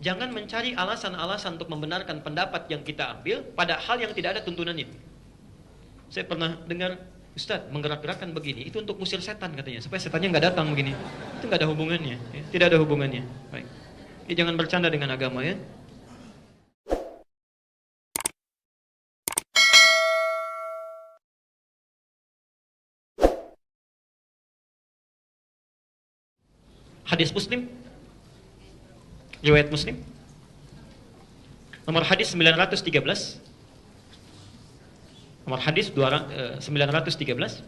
Jangan mencari alasan-alasan untuk membenarkan pendapat yang kita ambil pada hal yang tidak ada tuntunannya. Saya pernah dengar, Ustadz, menggerak-gerakkan begini itu untuk musir setan katanya, supaya setannya nggak datang begini. Itu nggak ada hubungannya, ya. Tidak ada hubungannya. Baik. Ya, jangan bercanda dengan agama ya. Hadis Muslim, riwayat Muslim, nomor hadis 913, nomor hadis 913,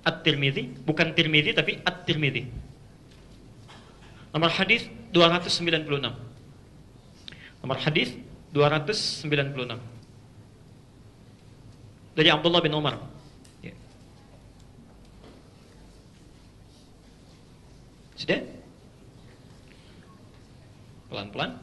At-Tirmidzi, bukan Tirmidzi tapi At-Tirmidzi, nomor hadis 296, nomor hadis 296, dari Abdullah bin Umar. Sudah? Pelan-pelan.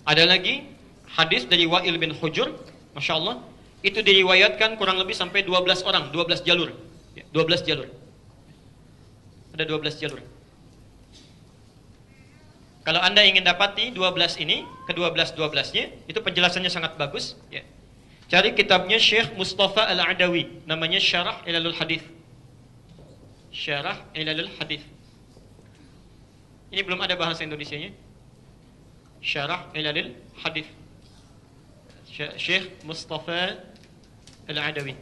Ada lagi hadis dari Wa'il bin Hujur, Masya Allah, itu diriwayatkan kurang lebih sampai 12 orang, 12 jalur. 12 jalur. Ada 12 jalur. Kalau Anda ingin dapati 12 ini, ke-12-12-nya, itu penjelasannya sangat bagus. Ya. Cari kitabnya Syekh Mustafa Al-Adawi, namanya Syarah Ilalul Hadith. Syarah Ilalul Hadith. Ini belum ada bahasa Indonesianya. Syarah Ilalul Hadith. Syekh Mustafa Al-Adawi.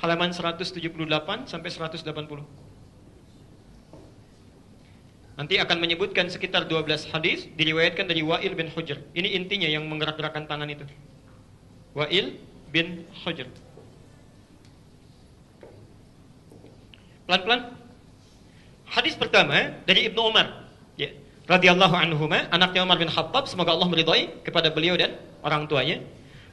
Halaman 178 sampai 180. Nanti akan menyebutkan sekitar 12 hadis diriwayatkan dari Wa'il bin Hujr. Ini intinya yang menggerak-gerakkan tangan itu. Wa'il bin Hujr. Pelan-pelan. Hadis pertama dari Ibnu Umar, ya, radhiyallahu anhuma, anaknya Umar bin Khattab, semoga Allah meridhai kepada beliau dan orang tuanya.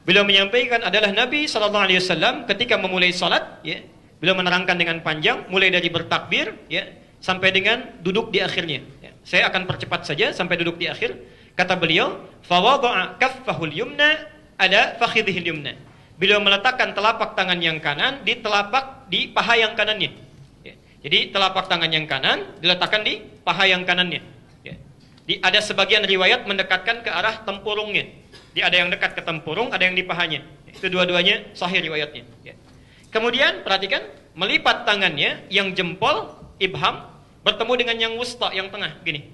Beliau menyampaikan adalah Nabi SAW ketika memulai salat, ya, beliau menerangkan dengan panjang mulai dari bertakbir, ya, sampai dengan duduk di akhirnya. Ya. Saya akan percepat saja sampai duduk di akhir. Kata beliau, "Fawadha'a kaffahul yumna ala fakhidhil yumna." Beliau meletakkan telapak tangan yang kanan di paha yang kanannya. Ya. Jadi telapak tangan yang kanan diletakkan di paha yang kanannya. Ya. Ada sebagian riwayat mendekatkan ke arah tempurungnya. Ada yang dekat ke tempurung, ada yang di pahanya. Itu dua-duanya sahih riwayatnya. Ya. Kemudian perhatikan, melipat tangannya yang jempol ibham bertemu dengan yang wusta, yang tengah, gini.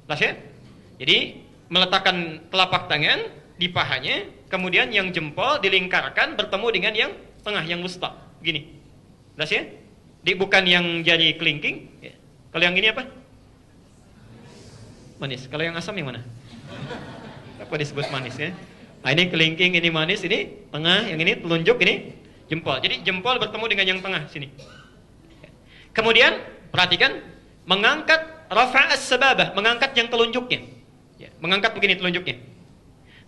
Jelas ya? Jadi, meletakkan telapak tangan di pahanya, kemudian yang jempol dilingkarkan bertemu dengan yang tengah, yang wusta, gini. Jelas ya? Bukan yang jari kelingking. Ya. Kalau yang ini apa? Manis. Kalau yang asam yang mana? Apa disebut manis ya? Nah, ini kelingking, ini manis, ini tengah, yang ini telunjuk, ini jempol. Jadi, jempol bertemu dengan yang tengah, sini. Kemudian perhatikan, mengangkat rafa'as sababah, mengangkat yang telunjuknya. Ya, mengangkat begini telunjuknya.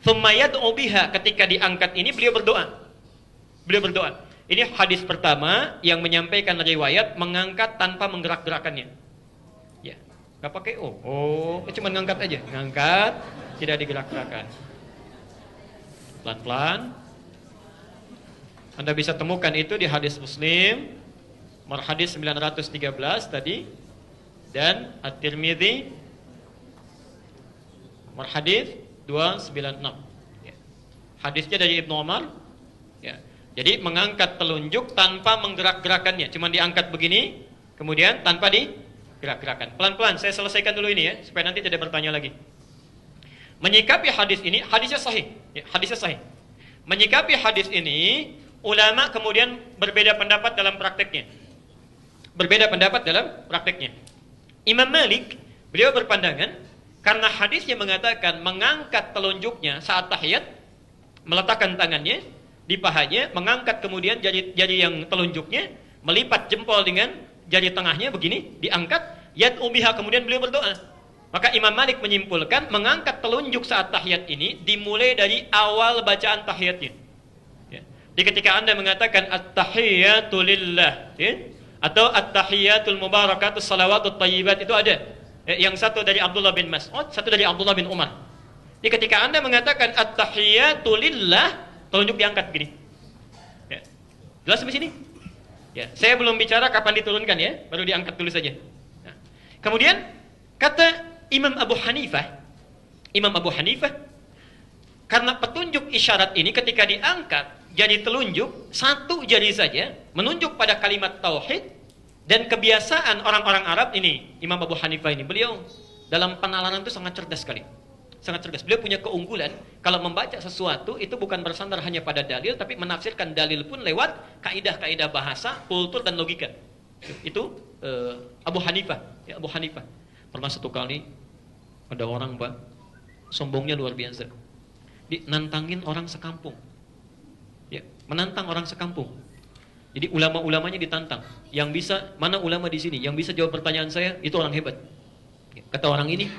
Tsumma yad'u biha, ketika diangkat ini beliau berdoa. Beliau berdoa. Ini hadis pertama yang menyampaikan riwayat mengangkat tanpa menggerak-gerakannya. Ya, enggak pakai cuma ngangkat aja, ngangkat, tidak digerak-gerakan. Pelan-pelan. Anda bisa temukan itu di hadis Muslim, nomor hadis 913 tadi, dan At-Tirmidzi nomor hadis 296. Ya. Hadisnya dari Ibnu Umar. Ya. Jadi mengangkat telunjuk tanpa menggerak-gerakannya, cuma diangkat begini, kemudian tanpa digerak-gerakan. Pelan-pelan, saya selesaikan dulu ini ya, supaya nanti tidak bertanya lagi. Menyikapi hadis ini, hadisnya sahih. Ya, hadisnya sahih. Menyikapi hadis ini, ulama kemudian berbeda pendapat dalam prakteknya. Imam Malik, beliau berpandangan karena hadisnya mengatakan mengangkat telunjuknya saat tahiyat, meletakkan tangannya di pahanya, mengangkat kemudian jari yang telunjuknya, melipat jempol dengan jari tengahnya begini, diangkat, yad'u biha, kemudian beliau berdoa. Maka Imam Malik menyimpulkan mengangkat telunjuk saat tahiyat ini dimulai dari awal bacaan tahiyatnya. Ya. Jadi ketika Anda mengatakan at-tahiyyatu lillah, ya, atau at-tahiyyatul mubarakatus salawatut thayyibat, itu ada. Yang satu dari Abdullah bin Mas'ud, satu dari Abdullah bin Umar. Jadi ketika Anda mengatakan at-tahiyatu lillah, telunjuk diangkat begini. Ya. Jelas sampai sini? Ya, saya belum bicara kapan diturunkan ya, baru diangkat dulu saja. Nah. Kemudian kata Imam Abu Hanifah, karena petunjuk isyarat ini ketika diangkat jadi telunjuk satu jari saja, menunjuk pada kalimat tauhid, dan kebiasaan orang-orang Arab ini, Imam Abu Hanifah ini, beliau dalam penalaran itu sangat cerdas sekali. Sangat cerdas. Beliau punya keunggulan kalau membaca sesuatu itu bukan bersandar hanya pada dalil, tapi menafsirkan dalil pun lewat kaidah-kaidah bahasa, kultur dan logika. Itu Abu Hanifah. Ya, Abu Hanifah. Pernah satu kali ada orang, Pak, sombongnya luar biasa. Nantangin orang sekampung. Ya, menantang orang sekampung. Jadi ulama-ulamanya ditantang. Yang bisa, mana ulama di sini yang bisa jawab pertanyaan saya, itu orang hebat. Kata orang ini,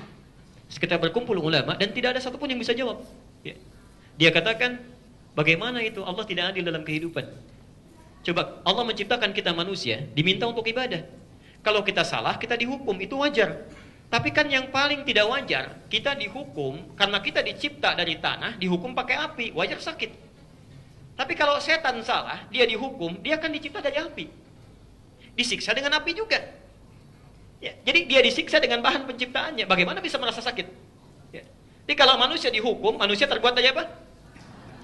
sekitar berkumpul ulama dan tidak ada satupun yang bisa jawab. Ya. Dia katakan, bagaimana itu Allah tidak adil dalam kehidupan? Coba, Allah menciptakan kita manusia, diminta untuk ibadah. Kalau kita salah, kita dihukum, itu wajar. Tapi kan yang paling tidak wajar, kita dihukum karena kita dicipta dari tanah, dihukum pakai api, wajar sakit. Tapi kalau setan salah, dia dihukum, dia akan dicipta dari api. Disiksa dengan api juga. Ya, jadi dia disiksa dengan bahan penciptaannya. Bagaimana bisa merasa sakit? Ya. Jadi kalau manusia dihukum, manusia terbuat dari apa?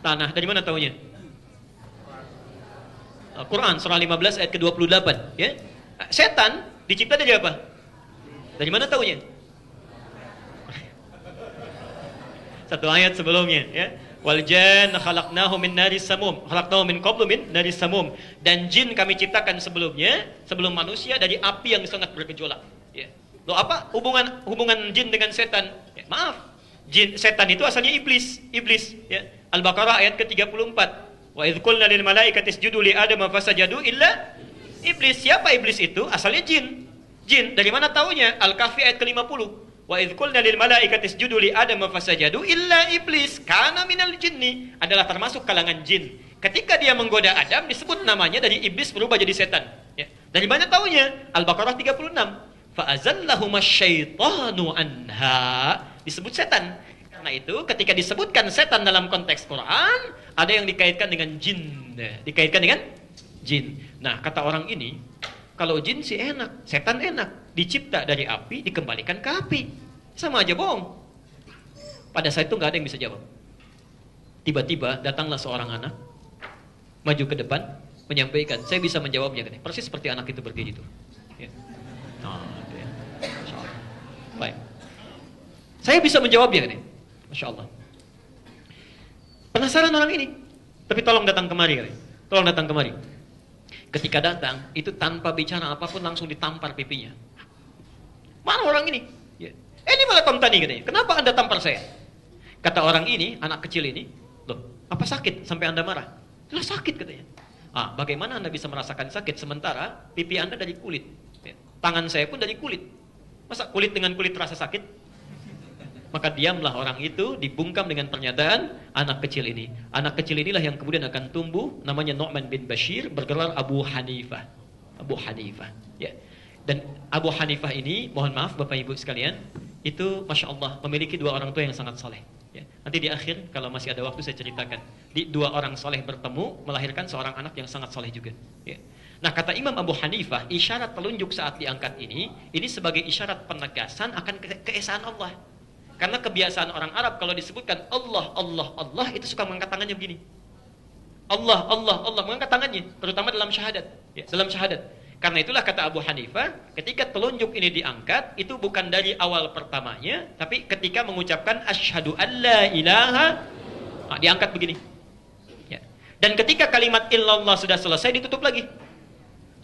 Tanah. Dari mana taunya? Al-Quran surah 15 ayat ke-28. Ya. Setan dicipta dari apa? Dari mana taunya? Satu ayat sebelumnya. Ya. Wal janna khalaqnahu min naris samum, khalaqnahu min qablu min naris samum. Dan jin kami ciptakan sebelumnya, sebelum manusia, dari api yang sangat bergejolak. Ya. Loh, apa hubungan jin dengan setan? Ya, maaf, setan itu asalnya iblis. Ya. Al-Baqarah ayat ke-34. Wa idz qulna lil malaikati isjudu li adama fasajadu illa iblis. Siapa iblis itu? Asalnya jin. Jin. Dari mana taunya? Al-Kahfi ayat ke-50. Wa idz qulna lil malaikati isjudu li adama fasajadu illa iblis kana minal jinni, adalah termasuk kalangan jin. Ketika dia menggoda Adam, disebut namanya dari iblis berubah jadi setan. Ya. Dari mana taunya? Al-Baqarah 36. Fa azallahuma syaitanu anha, disebut setan. Karena itu ketika disebutkan setan dalam konteks Quran, ada yang dikaitkan dengan jin. Dikaitkan dengan jin. Nah, kata orang ini, kalau jin sih enak, setan enak. Dicipta dari api, dikembalikan ke api. Sama aja bohong. Pada saat itu nggak ada yang bisa jawab. Tiba-tiba datanglah seorang anak, maju ke depan, menyampaikan, saya bisa menjawabnya. Persis seperti anak itu berdiri itu. Ya. Nah, itu ya. Masya Allah. Baik. Saya bisa menjawabnya. Masya Allah. Penasaran orang ini. Tapi tolong datang kemari. Tolong datang kemari. Ketika datang, itu tanpa bicara apapun langsung ditampar pipinya. Mana orang ini? Ya. Ini malah Tom Tani katanya. Kenapa Anda tampar saya? Kata orang ini, anak kecil ini, loh, apa sakit sampai Anda marah? Lah sakit katanya. Bagaimana Anda bisa merasakan sakit sementara pipi Anda dari kulit? Ya. Tangan saya pun dari kulit. Masa kulit dengan kulit terasa sakit? Maka diamlah orang itu, dibungkam dengan pernyataan anak kecil ini. Anak kecil inilah yang kemudian akan tumbuh, namanya Nu'man bin Bashir, bergelar Abu Hanifah. Abu Hanifah. Ya. Dan Abu Hanifah ini, mohon maaf Bapak Ibu sekalian, itu Masya Allah memiliki dua orang tua yang sangat saleh. Ya. Nanti di akhir, kalau masih ada waktu saya ceritakan. Dua orang saleh bertemu, melahirkan seorang anak yang sangat saleh juga. Ya. Nah, kata Imam Abu Hanifah, isyarat telunjuk saat diangkat ini sebagai isyarat penegasan akan keesaan Allah. Karena kebiasaan orang Arab kalau disebutkan Allah, Allah, Allah, itu suka mengangkat tangannya begini. Allah, Allah, Allah, mengangkat tangannya, terutama dalam syahadat. Ya, dalam syahadat. Karena itulah kata Abu Hanifah, ketika telunjuk ini diangkat, itu bukan dari awal pertamanya, tapi ketika mengucapkan asyhadu an la ilaha, diangkat begini. Ya. Dan ketika kalimat illallah sudah selesai, ditutup lagi.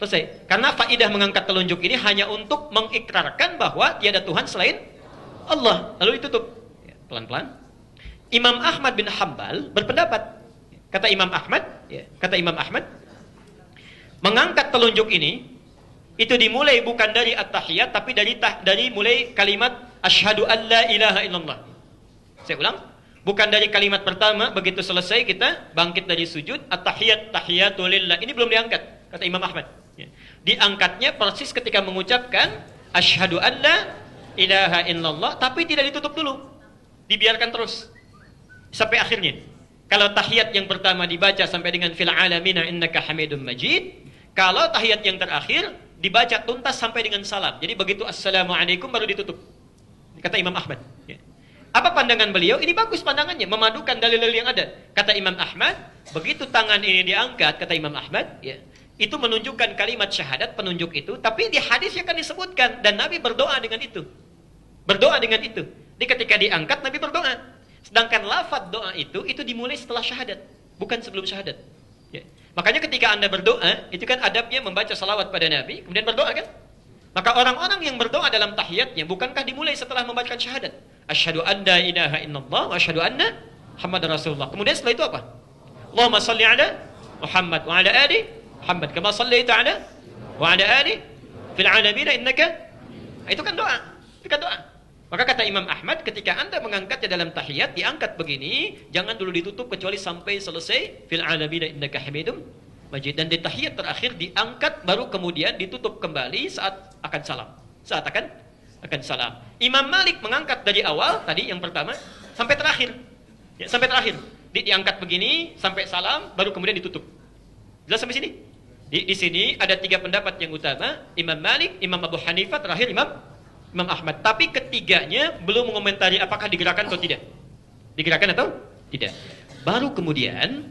Selesai. Karena faidah mengangkat telunjuk ini hanya untuk mengikrarkan bahwa tiada Tuhan selain Allah. Lalu ditutup. Ya, pelan-pelan. Imam Ahmad bin Hanbal berpendapat. Kata Imam Ahmad, mengangkat telunjuk ini itu dimulai bukan dari at-tahiyat tapi dari mulai kalimat asyhadu an la ilaha illallah. Saya ulang, bukan dari kalimat pertama begitu selesai kita bangkit dari sujud at-tahiyat tahiyatu lillah. Ini belum diangkat kata Imam Ahmad. Ya. Diangkatnya persis ketika mengucapkan asyhadu an la ilaha illallah, tapi tidak ditutup dulu. Dibiarkan terus sampai akhirnya. Kalau tahiyat yang pertama dibaca sampai dengan fil alamina innaka hamidum majid, kalau tahiyat yang terakhir dibaca tuntas sampai dengan salam. Jadi begitu assalamualaikum baru ditutup. Kata Imam Ahmad. Ya. Apa pandangan beliau? Ini bagus pandangannya, memadukan dalil-dalil yang ada. Kata Imam Ahmad, begitu tangan ini diangkat, kata Imam Ahmad, ya, itu menunjukkan kalimat syahadat, penunjuk itu, tapi di hadis akan disebutkan dan Nabi berdoa dengan itu. Berdoa dengan itu. Jadi ketika diangkat Nabi berdoa. Sedangkan lafaz doa itu dimulai setelah syahadat, bukan sebelum syahadat. Ya. Makanya ketika Anda berdoa, itu kan adabnya membaca salawat pada Nabi, kemudian berdoa kan? Maka orang-orang yang berdoa dalam tahiyatnya, bukankah dimulai setelah membacakan syahadat? Asyhadu an la ilaha illallah wa asyhadu anna Muhammadar Rasulullah. Kemudian setelah itu apa? Allahumma salli ala Muhammad wa ala ali Muhammad kama sallaita ala wa ala ali fil alamin innaka. Itu kan doa. Itu kan doa. Maka kata Imam Ahmad, ketika Anda mengangkatnya dalam tahiyat, diangkat begini, jangan dulu ditutup kecuali sampai selesai fil alamin innaka hamidum majid. Dan di tahiyat terakhir diangkat baru kemudian ditutup kembali saat akan salam. Saat akan salam. Imam Malik mengangkat dari awal tadi yang pertama sampai terakhir. Ya, sampai terakhir. Diangkat begini sampai salam baru kemudian ditutup. Jelas sampai sini? Di sini ada 3 pendapat yang utama, Imam Malik, Imam Abu Hanifah, terakhir Imam Ahmad. Tapi ketiganya belum mengomentari apakah digerakkan atau tidak. Digerakkan atau tidak. Baru kemudian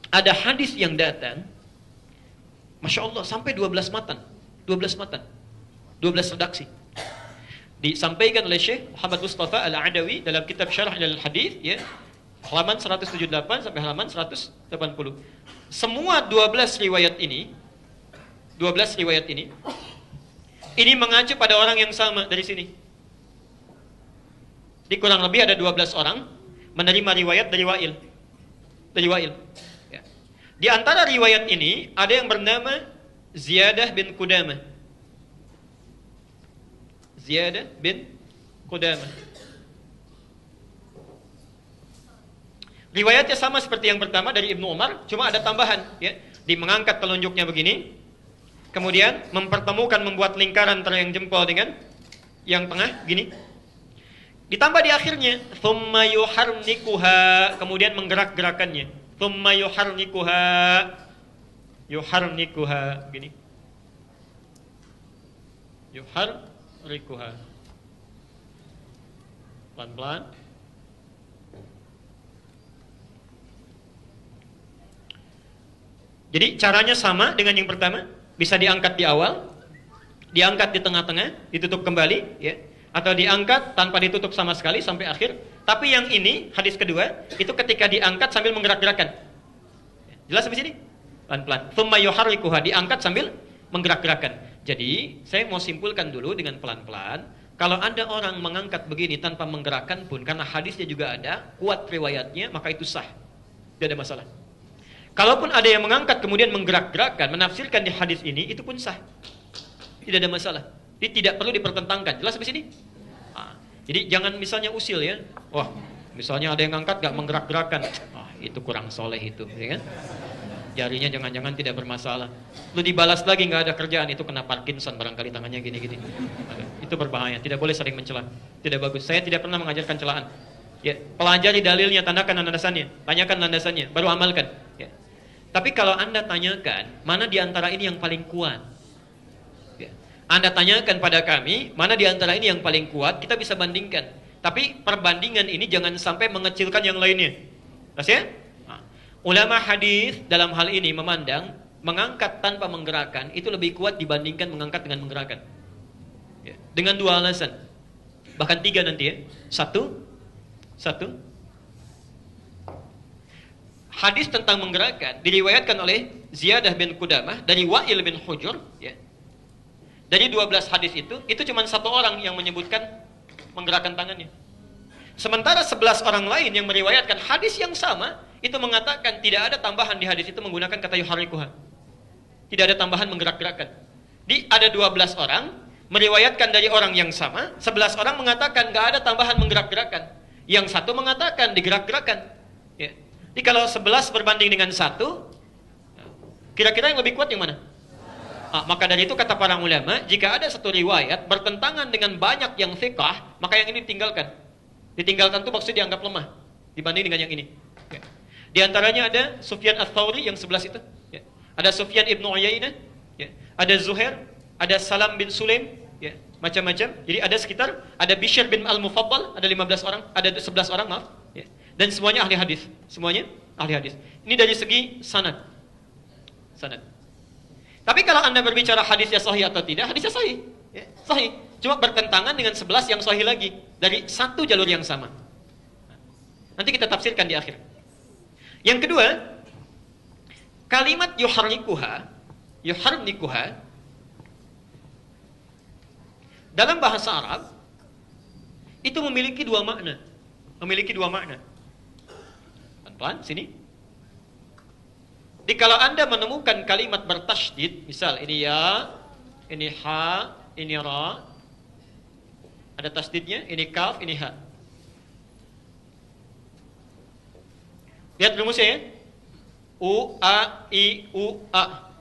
ada hadis yang datang, Masya Allah, sampai 12 matan. 12 matan. 12 redaksi. Disampaikan oleh Syekh Muhammad Mustafa Al-Adawi dalam kitab Syarah Al-Hadis, ya, halaman 178 sampai halaman 180. Semua 12 riwayat ini mengacu pada orang yang sama dari sini. Di kurang lebih ada 12 orang menerima riwayat dari Wa'il. Ya. Di antara riwayat ini ada yang bernama Ziyadah bin Qudamah. Ziyadah bin Qudamah. Riwayatnya sama seperti yang pertama dari Ibnu Umar, cuma ada tambahan, ya. Di mengangkat telunjuknya begini, kemudian mempertemukan, membuat lingkaran antara yang jempol dengan yang tengah gini. Ditambah di akhirnya thumma yuharnikuha, kemudian menggerak-gerakannya. Thumma yuharnikuha gini. Yuharnikuha. Pelan-pelan. Jadi caranya sama dengan yang pertama, bisa diangkat di awal, diangkat di tengah-tengah, ditutup kembali, ya, atau diangkat tanpa ditutup sama sekali sampai akhir. Tapi yang ini, hadis kedua, itu ketika diangkat sambil menggerak-gerakkan. Jelas sampai sini? Pelan-pelan. Tsumma yuharrikuha, diangkat sambil menggerak-gerakkan. Jadi, saya mau simpulkan dulu dengan pelan-pelan. Kalau ada orang mengangkat begini tanpa menggerakkan pun, karena hadisnya juga ada, kuat riwayatnya, maka itu sah. Tidak ada masalah. Kalaupun ada yang mengangkat kemudian menggerak-gerakkan, menafsirkan di hadis ini, itu pun sah. Tidak ada masalah. Jadi tidak perlu dipertentangkan. Jelas sampai sini? Nah, jadi jangan misalnya usil, ya. Wah, misalnya ada yang angkat gak menggerak-gerakkan. Itu kurang soleh itu, ya kan? Jarinya jangan-jangan tidak bermasalah. Lu dibalas lagi gak ada kerjaan, itu kena Parkinson barangkali tangannya gini-gini. Itu berbahaya, tidak boleh saling mencela. Tidak bagus. Saya tidak pernah mengajarkan celaan. Ya, pelajari dalilnya, tandakan landasannya, tanyakan landasannya, baru amalkan. Ya. Tapi kalau Anda tanyakan, mana di antara ini yang paling kuat? Ya. Anda tanyakan pada kami, mana di antara ini yang paling kuat, kita bisa bandingkan. Tapi perbandingan ini jangan sampai mengecilkan yang lainnya. Terus ya? Nah, ulama hadis dalam hal ini memandang mengangkat tanpa menggerakkan itu lebih kuat dibandingkan mengangkat dengan menggerakkan. Ya. Dengan 2 alasan. Bahkan 3 nanti ya. Satu. Hadis tentang menggerakkan diriwayatkan oleh Ziyadah bin Qudamah dari Wa'il bin Hujur, ya. Dari 12 hadis itu cuma 1 orang yang menyebutkan menggerakkan tangannya. Sementara 11 orang lain yang meriwayatkan hadis yang sama itu mengatakan tidak ada tambahan di hadis itu menggunakan kata yuharrikuha. Tidak ada tambahan menggerak-gerakkan. Ada 12 orang meriwayatkan dari orang yang sama, 11 orang mengatakan enggak ada tambahan menggerak-gerakkan. Yang 1 mengatakan digerak-gerakkan. Ya. Jadi kalau 11 berbanding dengan 1, kira-kira yang lebih kuat yang mana? Maka dari itu kata para ulama, jika ada satu riwayat bertentangan dengan banyak yang thiqah, maka yang ini ditinggalkan. Ditinggalkan itu maksudnya dianggap lemah dibanding dengan yang ini. Ya. Di antaranya ada Sufyan Ats-Tsauri yang 11 itu. Ya. Ada Sufyan Ibnu Uyainah, ya. Ada Zuhair, ada Salam bin Sulaim, ya. Macam-macam. Jadi ada sekitar, ada Bishr bin Al-Mufaddal, ada 15 orang, ada 11 orang, maaf. Ya. Dan semuanya ahli hadis. Semuanya ahli hadis. Ini dari segi sanad. Sanad. Tapi kalau Anda berbicara hadisnya sahih atau tidak, hadisnya sahih. Ya, sahih. Cuma bertentangan dengan 11 yang sahih lagi. Dari satu jalur yang sama. Nanti kita tafsirkan di akhir. Yang kedua, kalimat yuharrikuha dalam bahasa Arab itu memiliki dua makna. Pelan-pelan, sini. Jadi kalau Anda menemukan kalimat bertasydid, misal ini ya, ini ha, ini ra, ada tasydidnya, ini kaf, ini ha. Lihat rumusnya ya. U, A, I, U, A.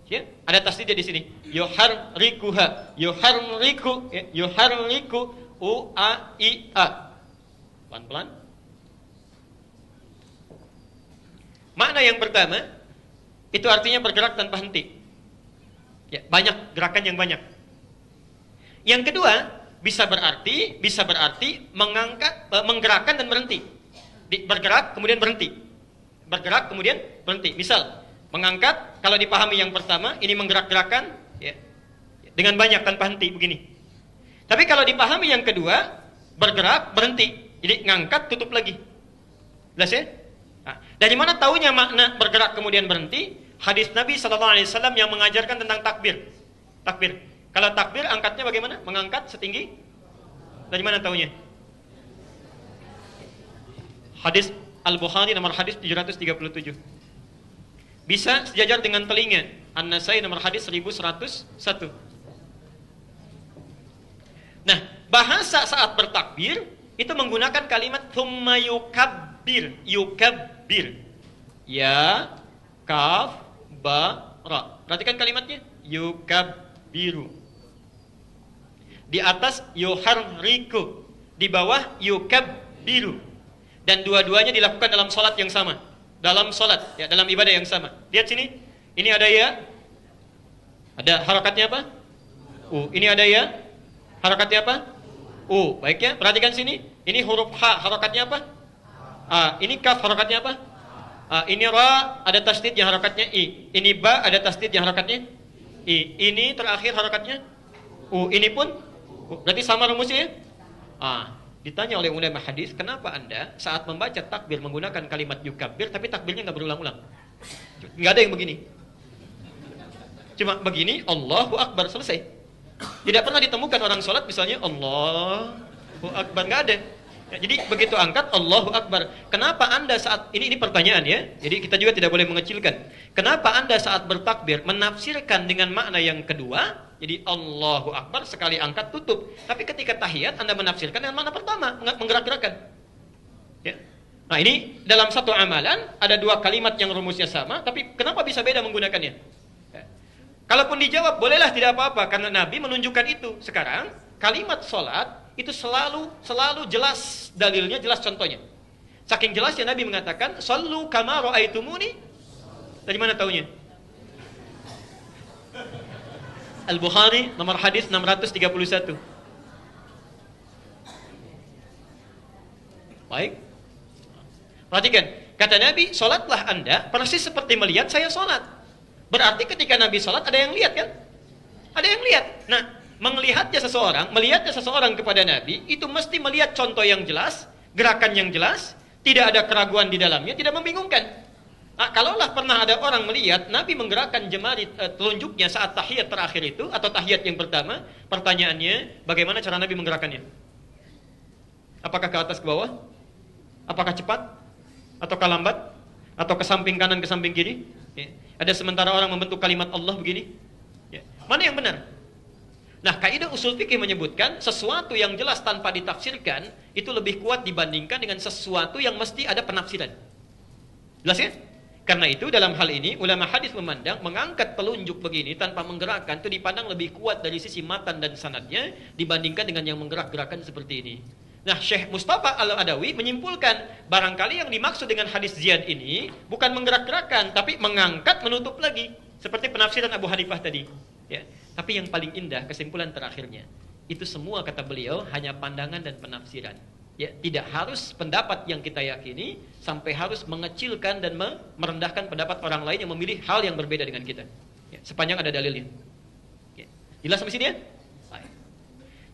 Ya, ada tasydidnya di sini. Yuharrikuha, yuharriku, ya, yuharriku, U, A, I, A. Pelan-pelan. Makna yang pertama, itu artinya bergerak tanpa henti. Ya, banyak, gerakan yang banyak. Yang kedua, bisa berarti mengangkat, menggerakkan dan berhenti. Bergerak kemudian berhenti. Bergerak kemudian berhenti. Misal, mengangkat, kalau dipahami yang pertama, ini menggerak-gerakan, ya, dengan banyak tanpa henti, begini. Tapi kalau dipahami yang kedua, bergerak, berhenti. Jadi ngangkat, tutup lagi. Jelas ya? Dari mana taunya makna bergerak kemudian berhenti? Hadis Nabi SAW yang mengajarkan tentang takbir. Takbir. Kalau takbir angkatnya bagaimana? Mengangkat setinggi? Dari mana taunya? Hadis Al-Bukhari nomor hadis 737. Bisa sejajar dengan telinga. An-Nasai nomor hadis 1101. Nah, bahasa saat bertakbir itu menggunakan kalimat thumma yukabbir. Ya, kaf, ba, ra. Perhatikan kalimatnya. Yukabbiru. Di atas yuharriku. Di bawah yukabbiru. Dan dua-duanya dilakukan dalam salat yang sama. Dalam salat, ya, dalam ibadah yang sama. Lihat sini. Ini ada ya. Ada harakatnya apa? Ini ada ya. Harakatnya apa? Baik ya. Perhatikan sini. Ini huruf H, harakatnya apa? Ini kaf, harakatnya apa? Ini ra, ada tasdid yang harakatnya I. Ini ba, ada tasdid yang harakatnya I. Ini terakhir harakatnya Ini pun berarti sama rumusnya ya? Ditanya oleh ulama hadis, kenapa Anda saat membaca takbir menggunakan kalimat yukabbir tapi takbirnya nggak berulang-ulang? Nggak ada yang begini. Cuma begini, Allahu Akbar, selesai. Tidak pernah ditemukan orang sholat misalnya Allahu Akbar, nggak ada. Ya, jadi begitu angkat Allahu Akbar. Kenapa Anda saat ini pertanyaan ya. Jadi kita juga tidak boleh mengecilkan. Kenapa Anda saat bertakbir menafsirkan dengan makna yang kedua? Jadi Allahu Akbar sekali angkat tutup. Tapi ketika tahiyat Anda menafsirkan dengan makna pertama, menggerak-gerakan. Ya. Nah, ini dalam satu amalan ada dua kalimat yang rumusnya sama, tapi kenapa bisa beda menggunakannya? Ya. Kalaupun dijawab bolehlah, tidak apa-apa karena Nabi menunjukkan itu. Sekarang kalimat salat itu selalu jelas dalilnya, jelas contohnya. Saking jelasnya Nabi mengatakan, "Shallu kama ra'aitumuni." Dari mana taunya? Al-Bukhari nomor hadis 631. Baik. Perhatikan, kata Nabi, "Salatlah Anda persis seperti melihat saya salat." Berarti ketika Nabi salat ada yang lihat kan? Ada yang lihat. Nah, melihatnya seseorang kepada Nabi, itu mesti melihat contoh yang jelas, gerakan yang jelas, tidak ada keraguan di dalamnya, tidak membingungkan. Kalaulah pernah ada orang melihat Nabi menggerakkan jemari telunjuknya saat tahiyat terakhir itu, atau tahiyat yang pertama, pertanyaannya, bagaimana cara Nabi menggerakkannya? Apakah ke atas ke bawah? Apakah cepat? Atau lambat? Atau ke samping kanan, ke samping kiri? Ya. Ada sementara orang membentuk kalimat Allah begini. Ya. Mana yang benar? Nah, kaidah usul fikih menyebutkan sesuatu yang jelas tanpa ditafsirkan itu lebih kuat dibandingkan dengan sesuatu yang mesti ada penafsiran. Jelas ya? Karena itu dalam hal ini ulama hadis memandang mengangkat telunjuk begini tanpa menggerakkan itu dipandang lebih kuat dari sisi matan dan sanadnya dibandingkan dengan yang menggerak-gerakan seperti ini. Nah, Syekh Mustafa Al-Adawi menyimpulkan barangkali yang dimaksud dengan hadis Ziyad ini bukan menggerak-gerakan tapi mengangkat menutup lagi seperti penafsiran Abu Hanifah tadi. Ya. Tapi yang paling indah kesimpulan terakhirnya itu semua kata beliau hanya pandangan dan penafsiran. Ya, tidak harus pendapat yang kita yakini sampai harus mengecilkan dan merendahkan pendapat orang lain yang memilih hal yang berbeda dengan kita. Ya, sepanjang ada dalilnya. Ya. Jelas sampai sini ya? Baik.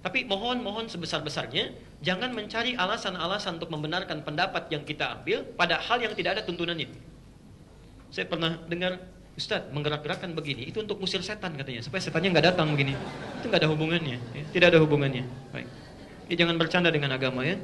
Tapi mohon sebesar-besarnya jangan mencari alasan-alasan untuk membenarkan pendapat yang kita ambil pada hal yang tidak ada tuntunannya. Saya pernah dengar, Ustaz, menggerak-gerakkan begini itu untuk musir setan katanya, supaya setannya nggak datang begini. Itu nggak ada hubungannya, ya. Tidak ada hubungannya. Baik. Ya, jangan bercanda dengan agama ya.